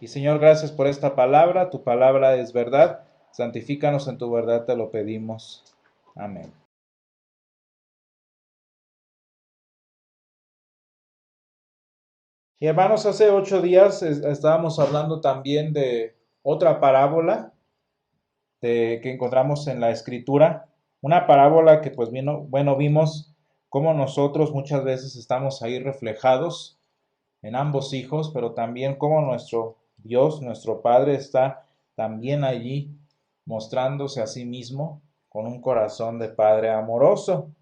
Y Señor, gracias por esta palabra. Tu palabra es verdad. Santifícanos en tu verdad, te lo pedimos. Amén. Y hermanos, hace 8 días estábamos hablando también de otra parábola que encontramos en la Escritura. Una parábola que pues bueno, vimos cómo nosotros muchas veces estamos ahí reflejados en ambos hijos, pero también cómo nuestro Dios, nuestro Padre, está también allí mostrándose a sí mismo con un corazón de Padre amoroso.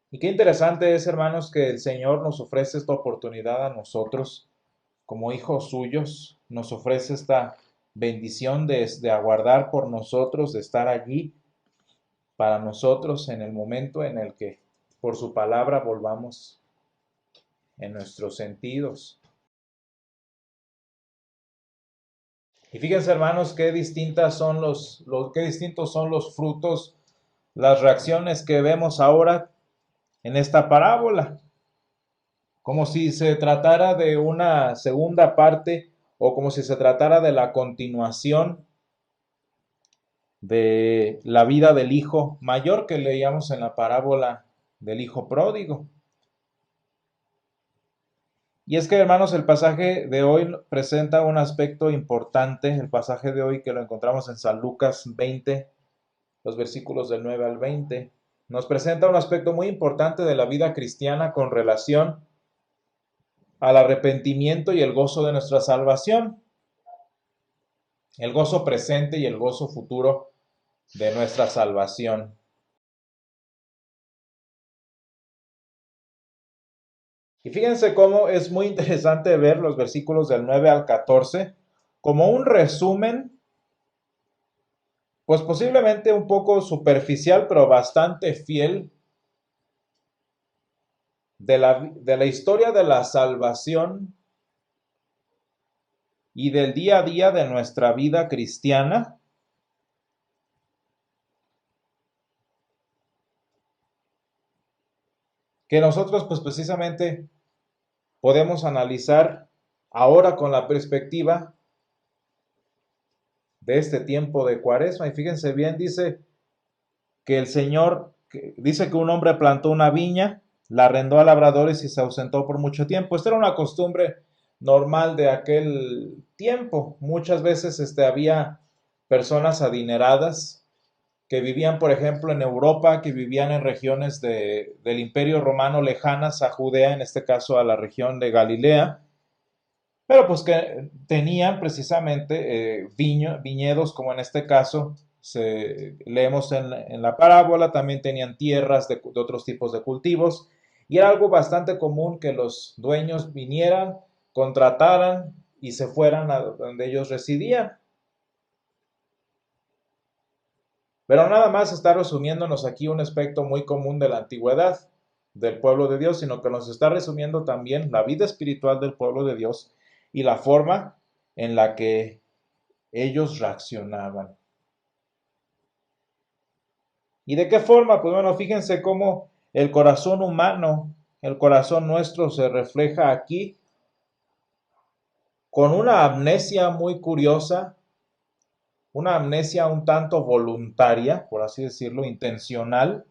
Y qué interesante es, hermanos, que el Señor nos ofrece esta oportunidad a nosotros como hijos suyos, nos ofrece esta bendición de aguardar por nosotros, de estar allí para nosotros en el momento en el que por su palabra volvamos en nuestros sentidos. Y fíjense, hermanos, qué distintos son los frutos, las reacciones que vemos ahora en esta parábola. Como si se tratara de una segunda parte o como si se tratara de la continuación de la vida del hijo mayor que leíamos en la parábola del hijo pródigo. Y es que, hermanos, el pasaje de hoy presenta un aspecto importante, el pasaje de hoy que lo encontramos en San Lucas 20, los versículos del 9 al 20, nos presenta un aspecto muy importante de la vida cristiana con relación al arrepentimiento y el gozo de nuestra salvación, el gozo presente y el gozo futuro de nuestra salvación. Y fíjense cómo es muy interesante ver los versículos del 9 al 14 como un resumen, pues posiblemente un poco superficial, pero bastante fiel de la historia de la salvación y del día a día de nuestra vida cristiana, que nosotros pues precisamente podemos analizar ahora con la perspectiva de este tiempo de Cuaresma. Y fíjense bien, dice que el Señor, dice que un hombre plantó una viña, la arrendó a labradores y se ausentó por mucho tiempo. Esta era una costumbre normal de aquel tiempo. Muchas veces había personas adineradas que vivían, por ejemplo, en Europa, que vivían en regiones del Imperio Romano lejanas a Judea, en este caso a la región de Galilea, pero pues que tenían precisamente viñedos, como en este caso leemos en la parábola, también tenían tierras de otros tipos de cultivos, y era algo bastante común que los dueños vinieran, contrataran y se fueran a donde ellos residían. Pero nada más está resumiéndonos aquí un aspecto muy común de la antigüedad del pueblo de Dios, sino que nos está resumiendo también la vida espiritual del pueblo de Dios y la forma en la que ellos reaccionaban. ¿Y de qué forma? Pues bueno, fíjense cómo el corazón humano, el corazón nuestro se refleja aquí con una amnesia muy curiosa, una amnesia un tanto voluntaria, por así decirlo, intencional,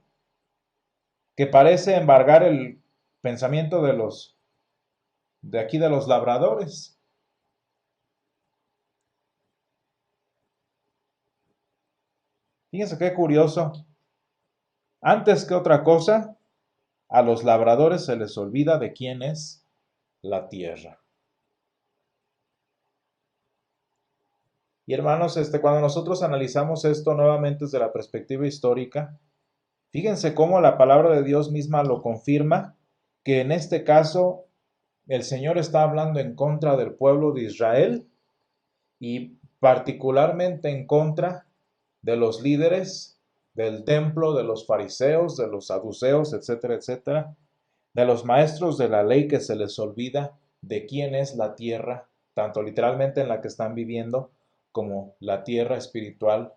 que parece embargar el pensamiento de los labradores. Fíjense qué curioso. Antes que otra cosa, a los labradores se les olvida de quién es la tierra. Y hermanos, cuando nosotros analizamos esto nuevamente desde la perspectiva histórica, fíjense cómo la palabra de Dios misma lo confirma, que en este caso el Señor está hablando en contra del pueblo de Israel y particularmente en contra de los líderes del templo, de los fariseos, de los saduceos, etcétera, etcétera, de los maestros de la ley que se les olvida de quién es la tierra, tanto literalmente en la que están viviendo como la tierra espiritual,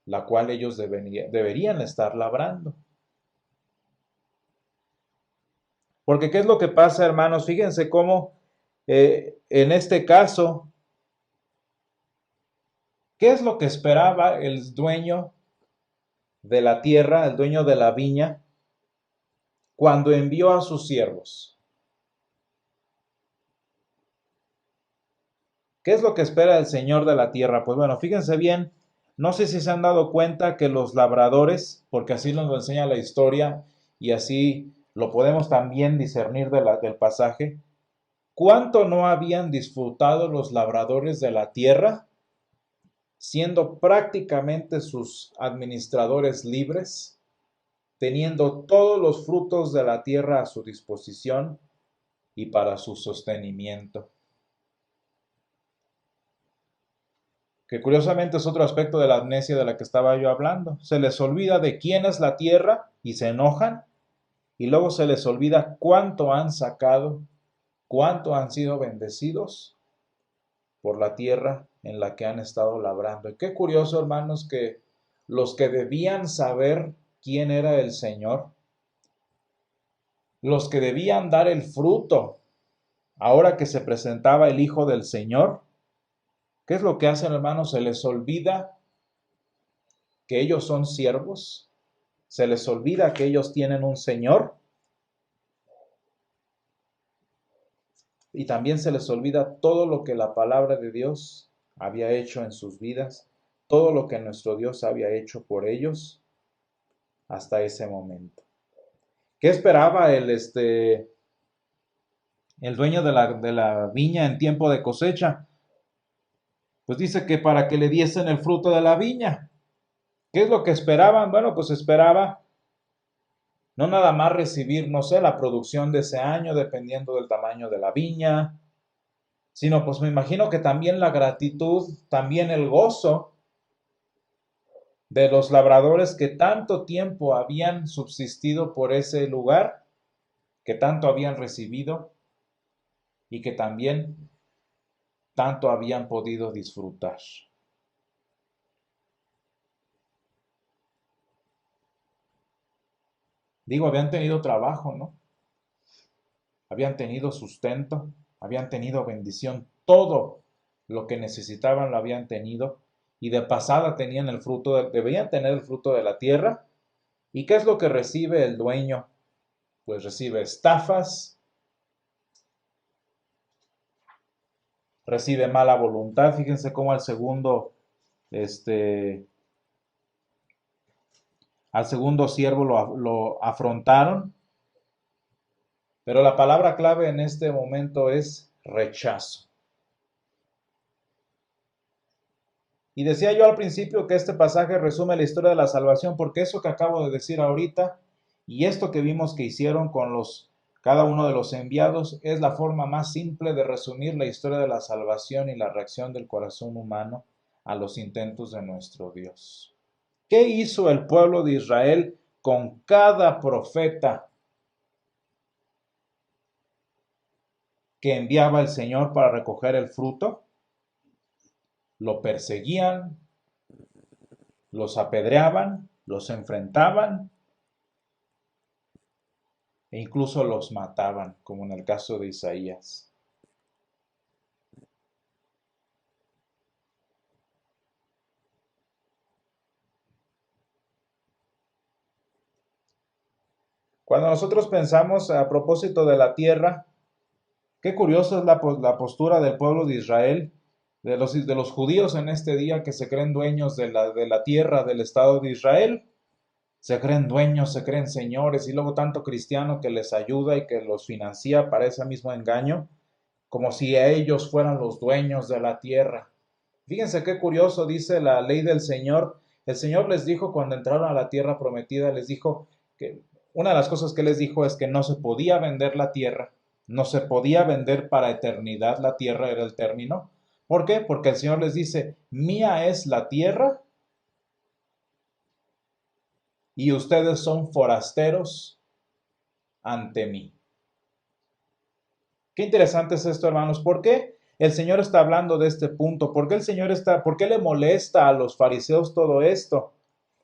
la cual ellos deberían estar labrando. Porque ¿qué es lo que pasa, hermanos? Fíjense cómo en este caso ¿Qué es lo que esperaba el dueño de la tierra, el dueño de la viña, cuando envió a sus siervos? ¿Qué es lo que espera el Señor de la tierra? Pues bueno, fíjense bien, no sé si se han dado cuenta que los labradores, porque así nos lo enseña la historia y así lo podemos también discernir del pasaje, ¿cuánto no habían disfrutado los labradores de la tierra, siendo prácticamente sus administradores libres, teniendo todos los frutos de la tierra a su disposición y para su sostenimiento? Que curiosamente es otro aspecto de la amnesia de la que estaba yo hablando. Se les olvida de quién es la tierra y se enojan, y luego se les olvida cuánto han sacado, cuánto han sido bendecidos por la tierra en la que han estado labrando. Y qué curioso, hermanos, que los que debían saber quién era el Señor, los que debían dar el fruto, ahora que se presentaba el Hijo del Señor, ¿qué es lo que hacen, hermanos? Se les olvida que ellos son siervos, se les olvida que ellos tienen un Señor, y también se les olvida todo lo que la palabra de Dios había hecho en sus vidas, todo lo que nuestro Dios había hecho por ellos hasta ese momento. ¿Qué esperaba el dueño de la viña en tiempo de cosecha? Pues dice que para que le diesen el fruto de la viña. ¿Qué es lo que esperaban? Bueno, pues esperaba no nada más recibir, no sé, la producción de ese año, dependiendo del tamaño de la viña, sino pues me imagino que también la gratitud, también el gozo de los labradores que tanto tiempo habían subsistido por ese lugar, que tanto habían recibido y que también tanto habían podido disfrutar. Digo, habían tenido trabajo, ¿no? Habían tenido sustento, habían tenido bendición, todo lo que necesitaban lo habían tenido y de pasada tenían el fruto, debían tener el fruto de la tierra. ¿Y qué es lo que recibe el dueño? Pues recibe estafas, recibe mala voluntad. Fíjense cómo este, al segundo siervo lo afrontaron, pero la palabra clave en este momento es rechazo. Y decía yo al principio que este pasaje resume la historia de la salvación, porque eso que acabo de decir ahorita y esto que vimos que hicieron con cada uno de los enviados es la forma más simple de resumir la historia de la salvación y la reacción del corazón humano a los intentos de nuestro Dios. ¿Qué hizo el pueblo de Israel con cada profeta que enviaba el Señor para recoger el fruto? Lo perseguían, los apedreaban, los enfrentaban e incluso los mataban, como en el caso de Isaías. Cuando nosotros pensamos a propósito de la tierra, qué curiosa es la postura del pueblo de Israel, de los judíos en este día que se creen dueños de la tierra del Estado de Israel. Se creen dueños, se creen señores y luego tanto cristiano que les ayuda y que los financia para ese mismo engaño, como si ellos fueran los dueños de la tierra. Fíjense qué curioso dice la ley del Señor. El Señor les dijo cuando entraron a la tierra prometida, les dijo que una de las cosas que les dijo es que no se podía vender la tierra, no se podía vender para eternidad la tierra, era el término. ¿Por qué? Porque el Señor les dice, mía es la tierra y ustedes son forasteros ante mí. Qué interesante es esto, hermanos. ¿Por qué el Señor está hablando de este punto? ¿Por qué le molesta a los fariseos todo esto?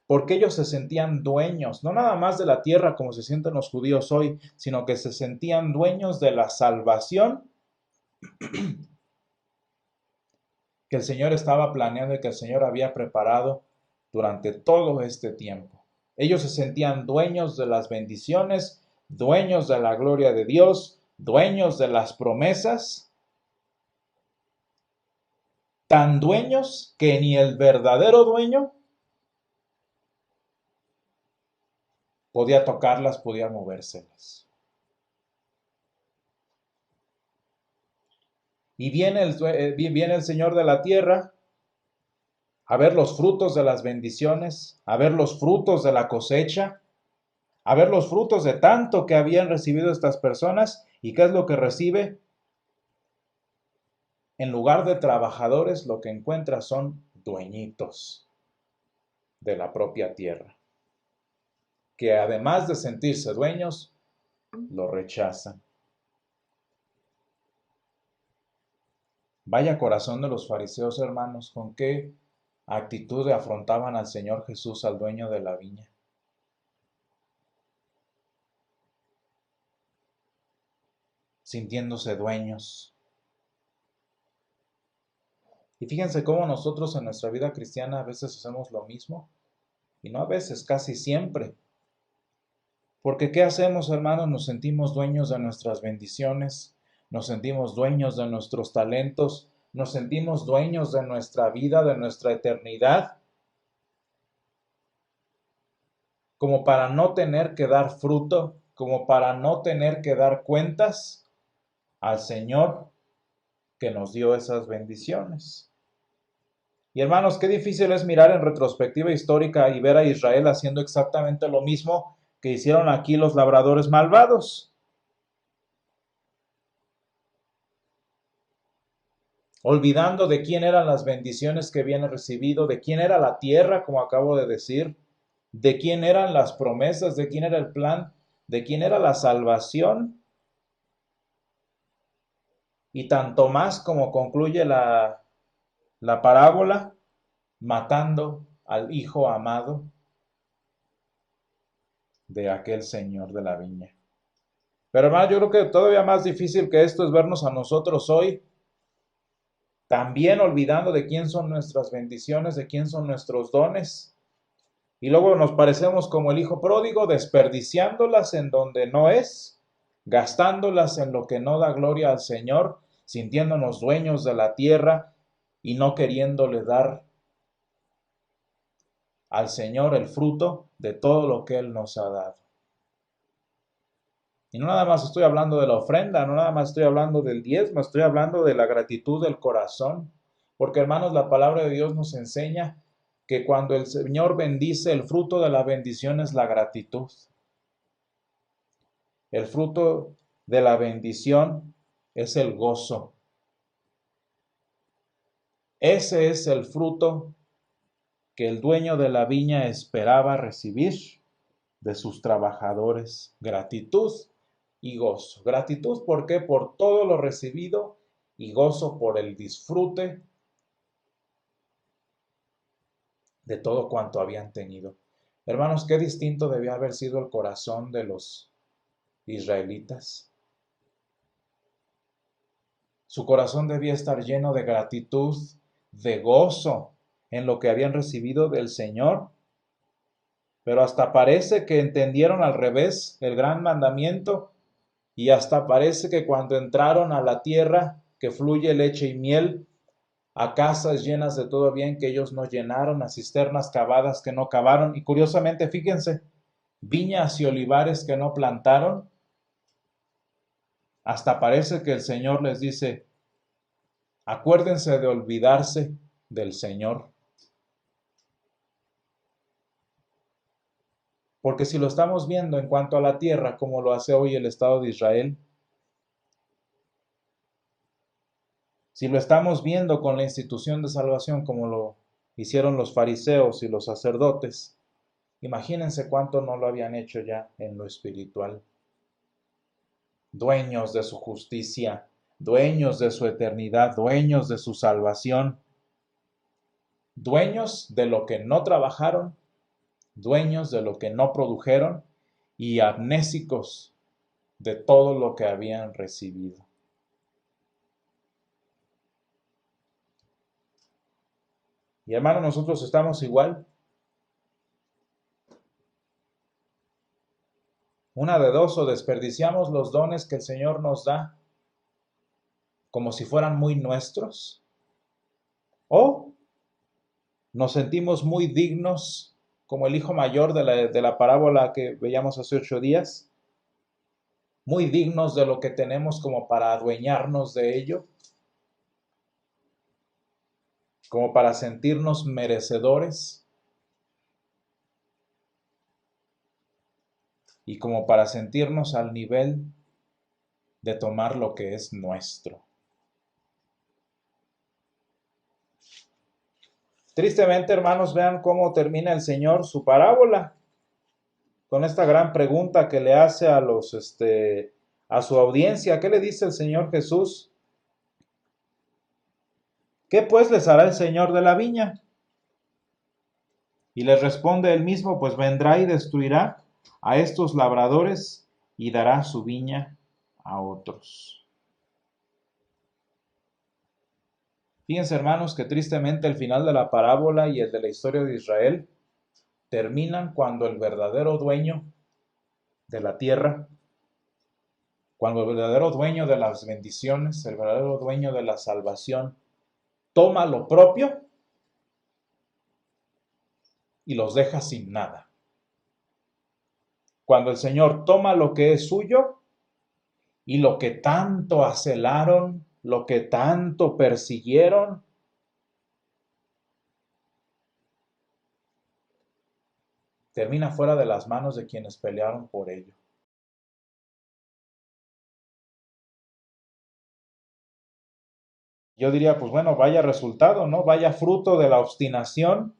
Porque ellos se sentían dueños, no nada más de la tierra como se sienten los judíos hoy, sino que se sentían dueños de la salvación que el Señor estaba planeando y que el Señor había preparado durante todo este tiempo. Ellos se sentían dueños de las bendiciones, dueños de la gloria de Dios, dueños de las promesas, tan dueños que ni el verdadero dueño podía tocarlas, podía movérselas. Y viene el Señor de la tierra a ver los frutos de las bendiciones, a ver los frutos de la cosecha, a ver los frutos de tanto que habían recibido estas personas. ¿Y qué es lo que recibe? En lugar de trabajadores, lo que encuentra son dueñitos de la propia tierra, que además de sentirse dueños, lo rechazan. Vaya corazón de los fariseos, hermanos, con qué actitud afrontaban al Señor Jesús, al dueño de la viña. Sintiéndose dueños. Y fíjense cómo nosotros en nuestra vida cristiana a veces hacemos lo mismo, y no a veces, casi siempre. Porque ¿qué hacemos, hermanos? Nos sentimos dueños de nuestras bendiciones, nos sentimos dueños de nuestros talentos, nos sentimos dueños de nuestra vida, de nuestra eternidad, como para no tener que dar fruto, como para no tener que dar cuentas al Señor que nos dio esas bendiciones. Y hermanos, qué difícil es mirar en retrospectiva histórica y ver a Israel haciendo exactamente lo mismo que hicieron aquí los labradores malvados. Olvidando de quién eran las bendiciones que habían recibido, de quién era la tierra, como acabo de decir, de quién eran las promesas, de quién era el plan, de quién era la salvación. Y tanto más como concluye la parábola, matando al hijo amado de aquel señor de la viña. Pero hermano, yo creo que todavía más difícil que esto es vernos a nosotros hoy, también olvidando de quién son nuestras bendiciones, de quién son nuestros dones. Y luego nos parecemos como el hijo pródigo, desperdiciándolas en donde no es, gastándolas en lo que no da gloria al Señor, sintiéndonos dueños de la tierra y no queriéndole dar al Señor el fruto de todo lo que Él nos ha dado. Y no nada más estoy hablando de la ofrenda, no nada más estoy hablando del diezmo, estoy hablando de la gratitud del corazón. Porque hermanos, la palabra de Dios nos enseña que cuando el Señor bendice, el fruto de la bendición es la gratitud. El fruto de la bendición es el gozo. Ese es el fruto que el dueño de la viña esperaba recibir de sus trabajadores. Gratitud y gozo. Gratitud, ¿por qué? Por todo lo recibido, y gozo por el disfrute de todo cuanto habían tenido. Hermanos, qué distinto debía haber sido el corazón de los israelitas. Su corazón debía estar lleno de gratitud, de gozo en lo que habían recibido del Señor. Pero hasta parece que entendieron al revés el gran mandamiento, y hasta parece que cuando entraron a la tierra que fluye leche y miel, a casas llenas de todo bien que ellos no llenaron, a cisternas cavadas que no cavaron, y curiosamente, fíjense, viñas y olivares que no plantaron, hasta parece que el Señor les dice: acuérdense de olvidarse del Señor. Porque si lo estamos viendo en cuanto a la tierra, como lo hace hoy el Estado de Israel, si lo estamos viendo con la institución de salvación, como lo hicieron los fariseos y los sacerdotes, imagínense cuánto no lo habían hecho ya en lo espiritual. Dueños de su justicia, dueños de su eternidad, dueños de su salvación, dueños de lo que no trabajaron, dueños de lo que no produjeron y amnésicos de todo lo que habían recibido. Y hermano, nosotros estamos igual. Una de dos, o desperdiciamos los dones que el Señor nos da como si fueran muy nuestros, o nos sentimos muy dignos, como el hijo mayor de la parábola que veíamos hace 8 días, muy dignos de lo que tenemos como para adueñarnos de ello, como para sentirnos merecedores y como para sentirnos al nivel de tomar lo que es nuestro. Tristemente, hermanos, vean cómo termina el Señor su parábola con esta gran pregunta que le hace a su audiencia. ¿Qué le dice el Señor Jesús? ¿Qué pues les hará el Señor de la viña? Y les responde él mismo, pues vendrá y destruirá a estos labradores y dará su viña a otros. Fíjense, hermanos, que tristemente el final de la parábola y el de la historia de Israel terminan cuando el verdadero dueño de la tierra, cuando el verdadero dueño de las bendiciones, el verdadero dueño de la salvación, toma lo propio y los deja sin nada. Cuando el Señor toma lo que es suyo y lo que tanto acelaron, lo que tanto persiguieron, termina fuera de las manos de quienes pelearon por ello. Yo diría, pues bueno, vaya resultado, ¿no? Vaya fruto de la obstinación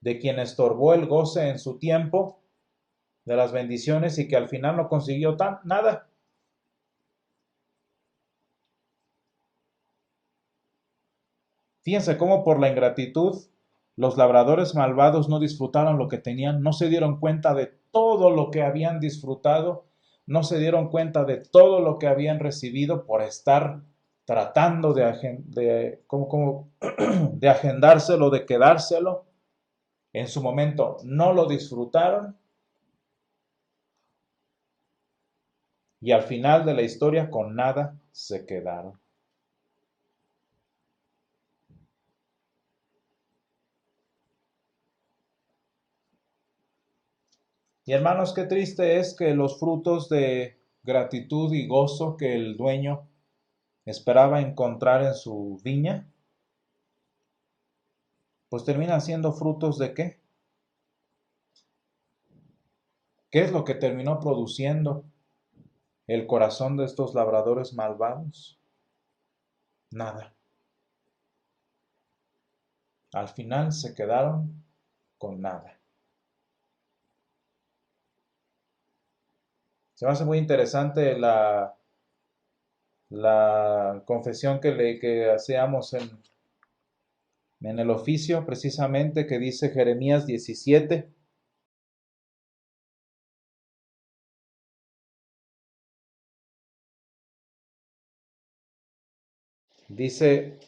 de quien estorbó el goce en su tiempo, de las bendiciones y que al final no consiguió nada. Fíjense cómo por la ingratitud los labradores malvados no disfrutaron lo que tenían, no se dieron cuenta de todo lo que habían disfrutado, no se dieron cuenta de todo lo que habían recibido por estar tratando de agendárselo, de quedárselo. En su momento no lo disfrutaron y al final de la historia con nada se quedaron. Y hermanos, qué triste es que los frutos de gratitud y gozo que el dueño esperaba encontrar en su viña, pues terminan siendo frutos de ¿qué? ¿Qué es lo que terminó produciendo el corazón de estos labradores malvados? Nada. Al final se quedaron con nada. Se me hace muy interesante la confesión que hacíamos en el oficio, precisamente, que dice Jeremías 17. Dice,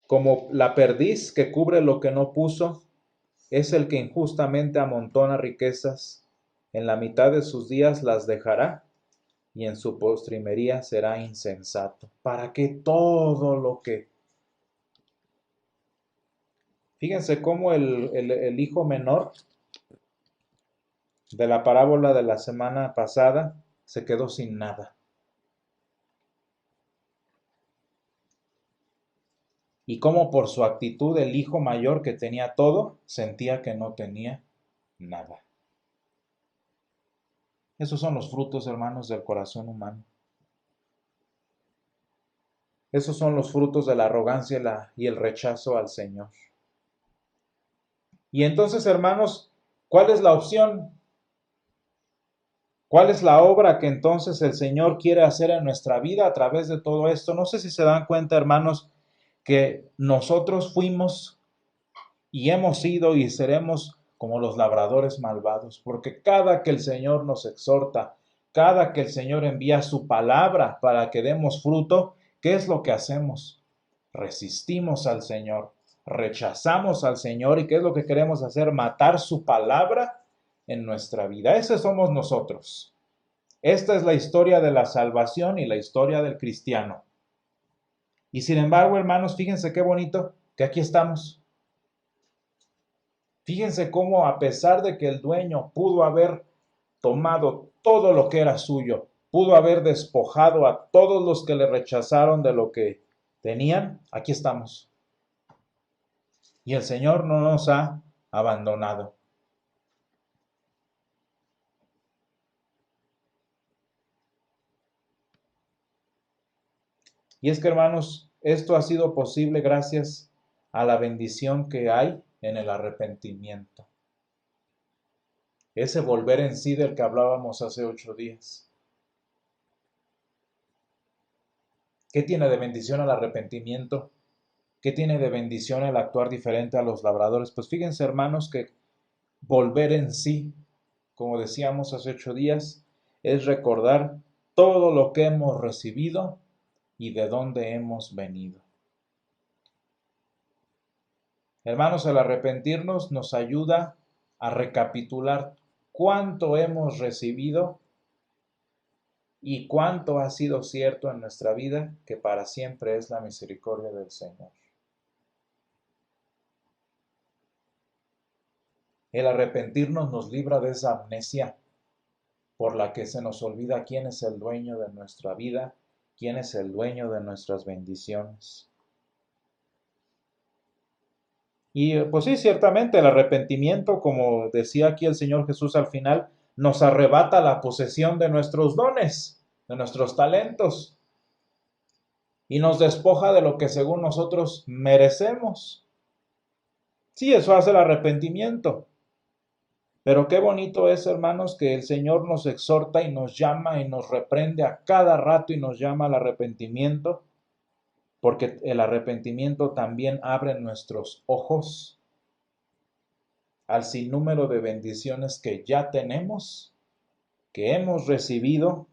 como la perdiz que cubre lo que no puso, es el que injustamente amontona riquezas, en la mitad de sus días las dejará y en su postrimería será insensato. ¿Para qué todo lo que... Fíjense cómo el hijo menor de la parábola de la semana pasada se quedó sin nada. Y cómo por su actitud el hijo mayor que tenía todo sentía que no tenía nada. Esos son los frutos, hermanos, del corazón humano. Esos son los frutos de la arrogancia y el rechazo al Señor. Y entonces, hermanos, ¿cuál es la opción? ¿Cuál es la obra que entonces el Señor quiere hacer en nuestra vida a través de todo esto? No sé si se dan cuenta, hermanos, que nosotros fuimos y hemos sido y seremos como los labradores malvados, porque cada que el Señor nos exhorta, cada que el Señor envía su palabra para que demos fruto, ¿qué es lo que hacemos? Resistimos al Señor, rechazamos al Señor y ¿qué es lo que queremos hacer? Matar su palabra en nuestra vida. Ese somos nosotros. Esta es la historia de la salvación y la historia del cristiano. Y sin embargo, hermanos, fíjense qué bonito que aquí estamos. Fíjense cómo a pesar de que el dueño pudo haber tomado todo lo que era suyo, pudo haber despojado a todos los que le rechazaron de lo que tenían, aquí estamos. Y el Señor no nos ha abandonado. Y es que, hermanos, esto ha sido posible gracias a la bendición que hay en el arrepentimiento. Ese volver en sí del que hablábamos hace 8 días. ¿Qué tiene de bendición el arrepentimiento? ¿Qué tiene de bendición el actuar diferente a los labradores? Pues fíjense, hermanos, que volver en sí, como decíamos hace 8 días, es recordar todo lo que hemos recibido y de dónde hemos venido. Hermanos, el arrepentirnos nos ayuda a recapitular cuánto hemos recibido y cuánto ha sido cierto en nuestra vida que para siempre es la misericordia del Señor. El arrepentirnos nos libra de esa amnesia por la que se nos olvida quién es el dueño de nuestra vida, quién es el dueño de nuestras bendiciones. Y pues sí, ciertamente el arrepentimiento, como decía aquí el Señor Jesús al final, nos arrebata la posesión de nuestros dones, de nuestros talentos, y nos despoja de lo que según nosotros merecemos. Sí, eso hace el arrepentimiento. Pero qué bonito es, hermanos, que el Señor nos exhorta y nos llama y nos reprende a cada rato y nos llama al arrepentimiento, porque el arrepentimiento también abre nuestros ojos al sinnúmero de bendiciones que ya tenemos, que hemos recibido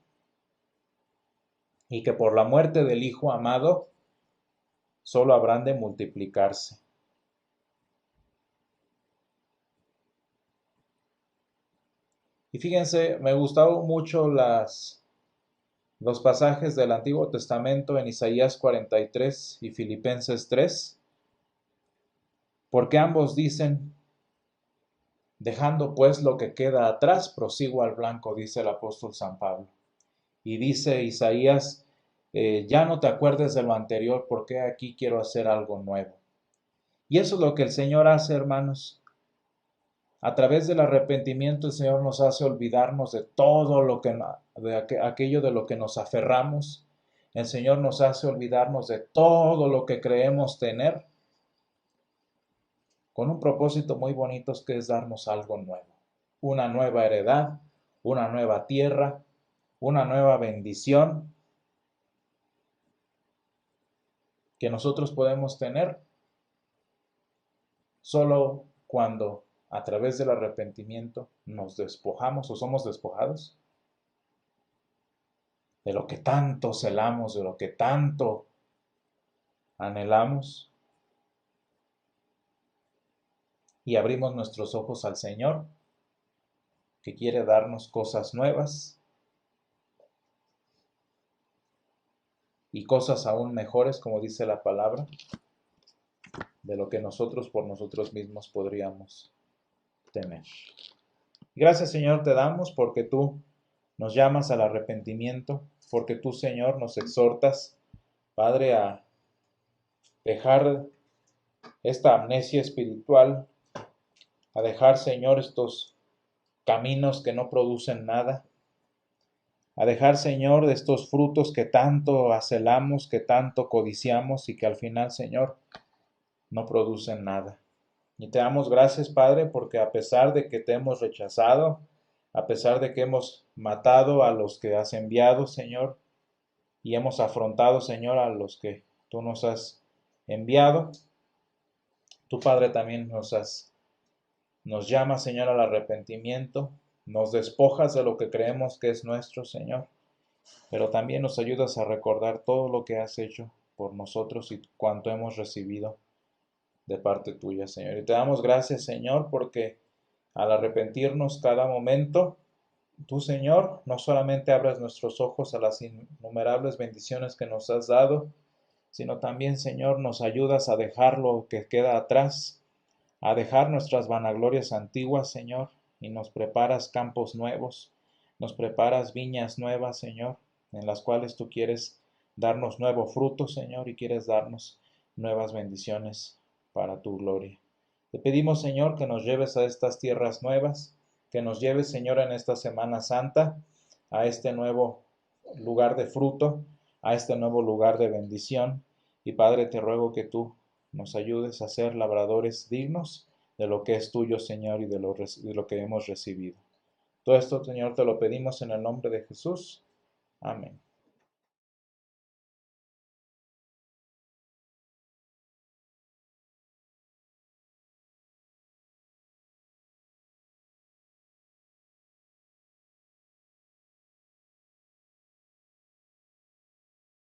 y que por la muerte del Hijo amado solo habrán de multiplicarse. Y fíjense, me gustaron mucho los pasajes del Antiguo Testamento en Isaías 43 y Filipenses 3, porque ambos dicen, dejando pues lo que queda atrás, prosigo al blanco, dice el apóstol San Pablo. Y dice Isaías, ya no te acuerdes de lo anterior, porque aquí quiero hacer algo nuevo. Y eso es lo que el Señor hace, hermanos. A través del arrepentimiento el Señor nos hace olvidarnos de todo lo que, de aquello de lo que nos aferramos. El Señor nos hace olvidarnos de todo lo que creemos tener, con un propósito muy bonito que es darnos algo nuevo. Una nueva heredad, una nueva tierra, una nueva bendición que nosotros podemos tener solo cuando a través del arrepentimiento nos despojamos o somos despojados de lo que tanto celamos, de lo que tanto anhelamos y abrimos nuestros ojos al Señor que quiere darnos cosas nuevas y cosas aún mejores, como dice la palabra, de lo que nosotros por nosotros mismos podríamos tener. Gracias, Señor, te damos porque tú nos llamas al arrepentimiento, porque tú, Señor, nos exhortas, Padre, a dejar esta amnesia espiritual, a dejar, Señor, estos caminos que no producen nada, a dejar, Señor, de estos frutos que tanto anhelamos, que tanto codiciamos y que al final, Señor, no producen nada. Y te damos gracias, Padre, porque a pesar de que te hemos rechazado, a pesar de que hemos matado a los que has enviado, Señor, y hemos afrontado, Señor, a los que tú nos has enviado, tu Padre también nos llama, Señor, al arrepentimiento, nos despojas de lo que creemos que es nuestro, Señor, pero también nos ayudas a recordar todo lo que has hecho por nosotros y cuanto hemos recibido de parte tuya, Señor. Y te damos gracias, Señor, porque al arrepentirnos cada momento, tú, Señor, no solamente abres nuestros ojos a las innumerables bendiciones que nos has dado, sino también, Señor, nos ayudas a dejar lo que queda atrás, a dejar nuestras vanaglorias antiguas, Señor, y nos preparas campos nuevos, nos preparas viñas nuevas, Señor, en las cuales tú quieres darnos nuevo fruto, Señor, y quieres darnos nuevas bendiciones para tu gloria. Te pedimos, Señor, que nos lleves a estas tierras nuevas, que nos lleves, Señor, en esta Semana Santa, a este nuevo lugar de fruto, a este nuevo lugar de bendición. Y Padre, te ruego que tú nos ayudes a ser labradores dignos de lo que es tuyo, Señor, y de lo que hemos recibido. Todo esto, Señor, te lo pedimos en el nombre de Jesús. Amén.